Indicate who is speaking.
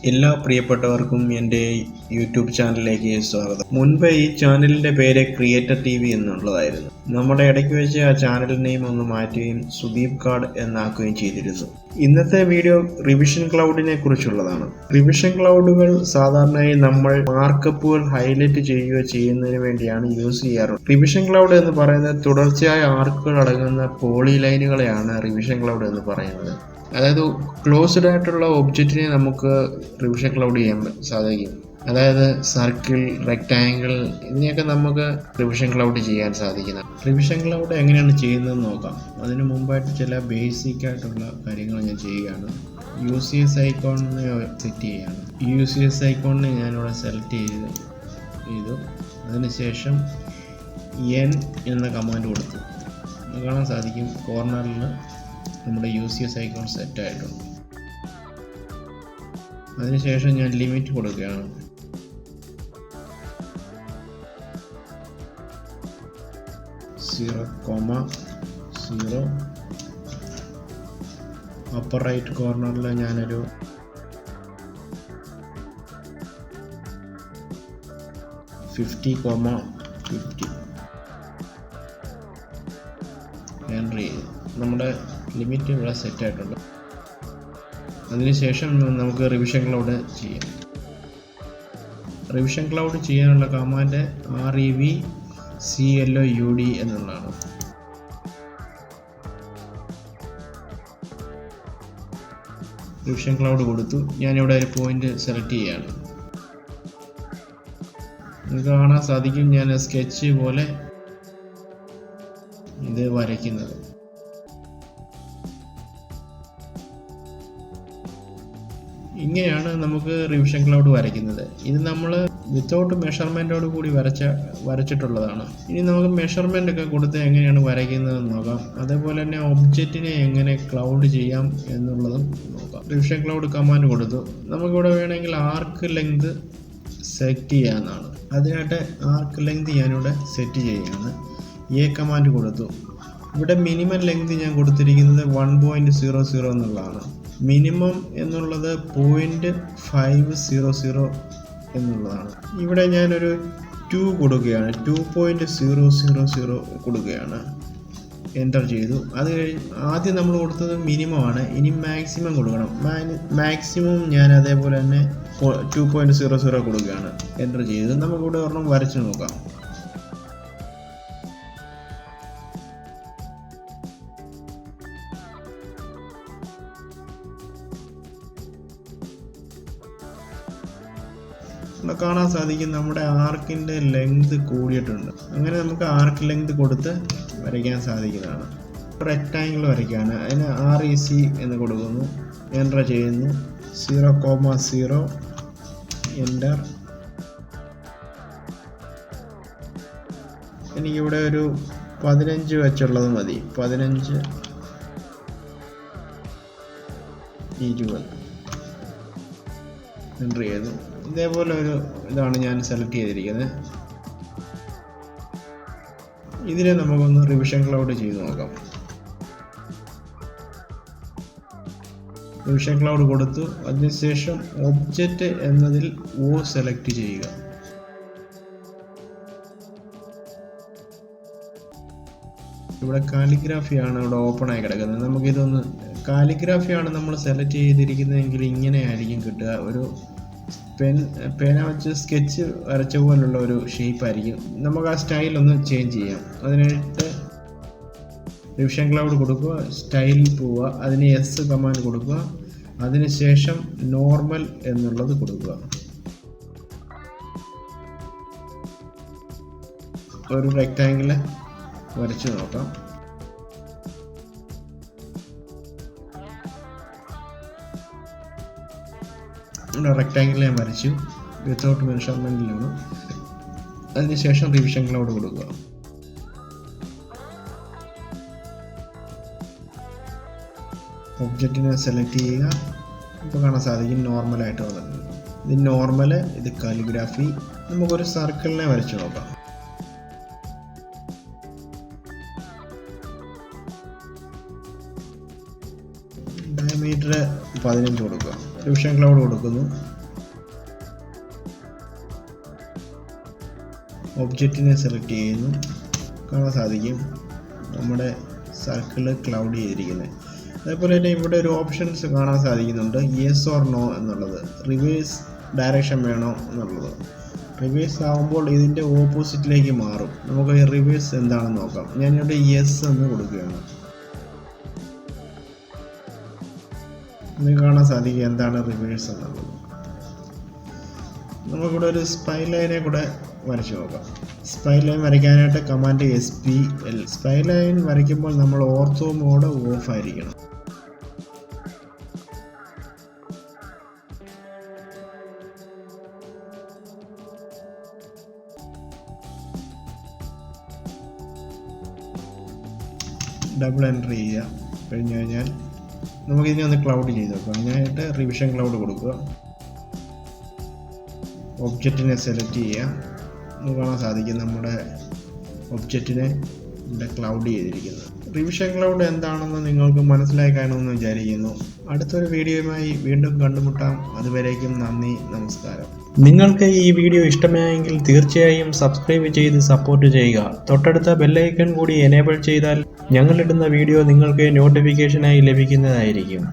Speaker 1: എല്ലാ പ്രിയപ്പെട്ടവർക്കും എൻ്റെ യൂട്യൂബ് ചാനലിലേക്ക് സ്വാഗതം. മുൻപ് ഈ ചാനലിൻ്റെ പേര് ക്രിയേറ്റർ TV എന്നുള്ളതായിരുന്നു. നമ്മുടെ ഇടയ്ക്ക് വെച്ച് ആ ചാനൽ നെയിം ഒന്ന് മാറ്റുകയും SudeepCAD എന്നാക്കുകയും ചെയ്തിരുന്നു. ഇന്നത്തെ വീഡിയോ റിവിഷൻ ക്ലൗഡിനെ കുറിച്ചുള്ളതാണ്. റിവിഷൻ ക്ലൗഡുകൾ സാധാരണയായി നമ്മൾ മാർക്കപ്പുകൾ ഹൈലൈറ്റ് ചെയ്യുന്നതിന് വേണ്ടിയാണ് യൂസ് ചെയ്യാറുള്ളത്. റിവിഷൻ ക്ലൗഡ് എന്ന് പറയുന്നത് തുടർച്ചയായ ആർക്കുകൾ അടങ്ങുന്ന പോളിലൈനുകളെയാണ് റിവിഷൻ ക്ലൗഡ് എന്ന് പറയുന്നത്. അതായത് ക്ലോസ്ഡ് ആയിട്ടുള്ള ഒബ്ജക്റ്റിനെ നമുക്ക് റിവിഷൻ ക്ലൗഡ് ചെയ്യാൻ സാധിക്കും. അതായത് സർക്കിൾ, റെക്റ്റാങ്കിൾ ഇതിനെയൊക്കെ നമുക്ക് റിവിഷൻ ക്ലൗഡ് ചെയ്യാൻ സാധിക്കുന്നത്. റിവിഷൻ ക്ലൗഡ് എങ്ങനെയാണ് ചെയ്യുന്നതെന്ന് നോക്കാം. അതിന് മുമ്പായിട്ട് ചില ബേസിക് ആയിട്ടുള്ള കാര്യങ്ങൾ ഞാൻ ചെയ്യുകയാണ്. UCS ഐക്കോണിനെ സെറ്റ് ചെയ്യുകയാണ്. UCS ഐക്കോണിനെ ഞാനിവിടെ സെലക്ട് ചെയ്തു. അതിനുശേഷം N എന്ന കമാൻഡ് കൊടുത്തു. കാണാൻ സാധിക്കും കോർണറിൽ നമ്മുടെ UCS ഐക്കോൺ സെറ്റ് ആയിട്ടുണ്ട്. അതിനുശേഷം ഞാൻ ലിമിറ്റ് കൊടുക്കുകയാണ്. (0,0) അപ്പർ റൈറ്റ് കോർണറിൽ ഞാനൊരു 50,50 എൻ്റർ ചെയ്തു. നമ്മുടെ ലിമിറ്റ് ഇവിടെ സെറ്റ് ആയിട്ടുണ്ട്. അതിനുശേഷം നമുക്ക് റിവിഷൻ ക്ലൗഡ് ചെയ്യാം. റിവിഷൻ ക്ലൗഡ് ചെയ്യാനുള്ള കമാൻഡ് REVCLOUD എന്നുള്ളതാണ്. റിവിഷൻ ക്ലൗഡ് കൊടുത്തു. ഞാനിവിടെ ഒരു പോയിന്റ് സെലക്ട് ചെയ്യുകയാണ്. നിങ്ങൾക്ക് കാണാൻ സാധിക്കും ഞാൻ സ്കെച്ച് പോലെ ഇത് വരയ്ക്കുന്നത്. ഇങ്ങനെയാണ് നമുക്ക് റിവിഷൻ ക്ലൗഡ് വരയ്ക്കുന്നത്. ഇത് നമ്മൾ വിത്തൗട്ട് മെഷർമെൻറ്റോട് കൂടി വരച്ചിട്ടുള്ളതാണ്. ഇനി നമുക്ക് മെഷർമെൻ്റ് ഒക്കെ കൊടുത്ത് എങ്ങനെയാണ് വരയ്ക്കുന്നതെന്ന് നോക്കാം. അതേപോലെ തന്നെ ഒബ്ജക്റ്റിനെ എങ്ങനെ ക്ലൗഡ് ചെയ്യാം എന്നുള്ളതും നോക്കാം. റിവിഷൻ ക്ലൗഡ് കമാൻഡ് കൊടുത്തു. നമുക്കിവിടെ വേണമെങ്കിൽ ആർക്ക് ലെങ്ത് സെറ്റ് ചെയ്യാവുന്നതാണ്. അതിനായിട്ട് ആർക്ക് ലെങ്ത് ഞാനിവിടെ സെറ്റ് ചെയ്യുകയാണ്. കമാൻഡ് കൊടുത്തു. ഇവിടെ മിനിമം ലെങ്ത് ഞാൻ കൊടുത്തിരിക്കുന്നത് 1.00 എന്നുള്ളതാണ്. മിനിമം എന്നുള്ളത് 0.500 എന്നുള്ളതാണ്. ഇവിടെ ഞാനൊരു 2 കൊടുക്കുകയാണ്. 2.000 കൊടുക്കുകയാണ്. എൻ്റർ ചെയ്തു. അത് കഴിഞ്ഞ് ആദ്യം നമ്മൾ കൊടുത്തത് മിനിമം ആണ്. ഇനി മാക്സിമം കൊടുക്കണം. മാക്സിമം ഞാൻ അതേപോലെ തന്നെ 2.00 കൊടുക്കുകയാണ്. എൻ്റർ ചെയ്തു. നമുക്കിവിടെ ഒരെണ്ണം വരച്ച് നോക്കാം. കാണാൻ സാധിക്കും നമ്മുടെ ആർക്കിൻ്റെ ലെങ്ത് കൂടിയിട്ടുണ്ട്. അങ്ങനെ നമുക്ക് ആർക്ക് ലെങ്ത് കൊടുത്ത് വരയ്ക്കാൻ സാധിക്കുന്നതാണ്. റെക്റ്റാങ്കിൾ വരയ്ക്കുകയാണ്. അതിന് REC എന്ന് കൊടുക്കുന്നു. എൻ്റർ ചെയ്യുന്നു. 0,0 എൻ്റർ. എനിക്കിവിടെ ഒരു 15 വെച്ചുള്ളത് മതി. 15, 20 എൻ്റർ ചെയ്തു. ഇതേപോലെ ഒരു ഇതാണ് ഞാൻ സെലക്ട് ചെയ്തിരിക്കുന്നത്. ഇതിനെ നമുക്കൊന്ന് റിവിഷൻ ക്ലൗഡ് ചെയ്ത് നോക്കാം. റിവിഷൻ ക്ലൗഡ് കൊടുത്തു. അതിനുശേഷം ഒബ്ജക്റ്റ് എന്നതിൽ O സെലക്ട് ചെയ്യുക. ഇവിടെ കാലിഗ്രാഫിയാണ് ഇവിടെ ഓപ്പൺ ആയി കിടക്കുന്നത്. നമുക്കിതൊന്ന് കാലിഗ്രാഫിയാണ് നമ്മൾ സെലക്ട് ചെയ്തിരിക്കുന്നതെങ്കിൽ ഇങ്ങനെ ആയിരിക്കും കിട്ടുക. ഒരു പേന വെച്ച് സ്കെച്ച് വരച്ച പോലുള്ള ഒരു ഷേപ്പ് ആയിരിക്കും. നമുക്ക് ആ സ്റ്റൈൽ ഒന്ന് ചേഞ്ച് ചെയ്യാം. അതിനായിട്ട് റിവിഷൻ ക്ലൗഡ് കൊടുക്കുക. സ്റ്റൈലിൽ പോവുക. അതിന് S കമാൻഡ് കൊടുക്കുക. അതിനുശേഷം നോർമൽ എന്നുള്ളത് കൊടുക്കുക. ഒരു റെക്റ്റാങ്കിൾ വരച്ച് നോക്കാം. റെക്റ്റാങ്കിൾ ഞാൻ വരച്ചു. വിത്തൗട്ട് മെഷർമെൻറ്റിലാണ്. അതിനുശേഷം റിവിഷൻ ക്ലൗഡ് കൊടുക്കുക. ഒബ്ജക്റ്റിനെ സെലക്ട് ചെയ്യുക. ഇപ്പോൾ കാണാൻ സാധിക്കും നോർമലായിട്ട് വന്നിട്ടുണ്ട്. ഇത് നോർമൽ, ഇത് കാലിഗ്രാഫി. നമുക്കൊരു സർക്കിളിനെ വരച്ച് നോക്കാം. മീറ്റർ 15 കൊടുക്കുക. റിവിഷൻ ക്ലൗഡ് കൊടുക്കുന്നു. ഒബ്ജക്റ്റിനെ സെലക്ട് ചെയ്യുന്നു. കാണാൻ സാധിക്കും നമ്മുടെ സർക്കിള് ക്ലൗഡ് ചെയ്തിരിക്കുന്നത്. അതേപോലെ തന്നെ ഇവിടെ ഒരു ഓപ്ഷൻസ് കാണാൻ സാധിക്കുന്നുണ്ട്, യെസ് ഓർ നോ എന്നുള്ളത്, റിവേഴ്സ് ഡയറക്ഷൻ വേണോ എന്നുള്ളത്. റിവേഴ്സ് ആകുമ്പോൾ ഇതിൻ്റെ ഓപ്പോസിറ്റിലേക്ക് മാറും. നമുക്ക് റിവേഴ്സ് എന്താണെന്ന് നോക്കാം. ഞാനിവിടെ യെസ് എന്ന് കൊടുക്കുകയാണ്. നിങ്ങൾക്ക് കാണാൻ സാധിക്കും എന്താണ് റിവേഴ്സ് എന്നുള്ളത്. നമുക്കിവിടെ ഒരു സ്പൈൻ ലൈനെ കൂടെ വരച്ചു നോക്കാം. സ്പൈൻ ലൈൻ വരയ്ക്കാനായിട്ട് കമാൻഡ് SPL. സ്പൈൻ ലൈൻ വരയ്ക്കുമ്പോൾ നമ്മൾ ഓർത്തോ മോഡ് ഓഫ് ആയിരിക്കണം. ഡബിൾ എൻ്റർ ചെയ്യുക. കഴിഞ്ഞ് കഴിഞ്ഞാൽ നമുക്കിതിനെ ഒന്ന് ക്ലൗഡ് ചെയ്ത് നോക്കാം. അതിനായിട്ട് റിവിഷൻ ക്ലൗഡ് കൊടുക്കുക. ഒബ്ജക്റ്റിനെ സെലക്ട് ചെയ്യുക. നമുക്ക് കാണാൻ സാധിക്കും നമ്മുടെ ഒബ്ജക്റ്റിനെ ഇവിടെ ക്ലൗഡ് ചെയ്തിരിക്കുന്നത്. റിവിഷൻ ക്ലൗഡ് എന്താണെന്ന് നിങ്ങൾക്ക് മനസ്സിലായി കാണുമെന്ന് വിചാരിക്കുന്നു. അടുത്തൊരു വീഡിയോയുമായി വീണ്ടും കണ്ടുമുട്ടാം. അതുവരേക്കും നന്ദി, നമസ്കാരം. നിങ്ങൾക്ക് ഈ വീഡിയോ ഇഷ്ടമായെങ്കിൽ തീർച്ചയായും സബ്സ്ക്രൈബ് ചെയ്ത് സപ്പോർട്ട് ചെയ്യുക. തൊട്ടടുത്ത ബെല്ലൈക്കൺ കൂടി എനേബിൾ ചെയ്താൽ ഞങ്ങളിടുന്ന വീഡിയോ നിങ്ങൾക്ക് നോട്ടിഫിക്കേഷനായി ലഭിക്കുന്നതായിരിക്കും.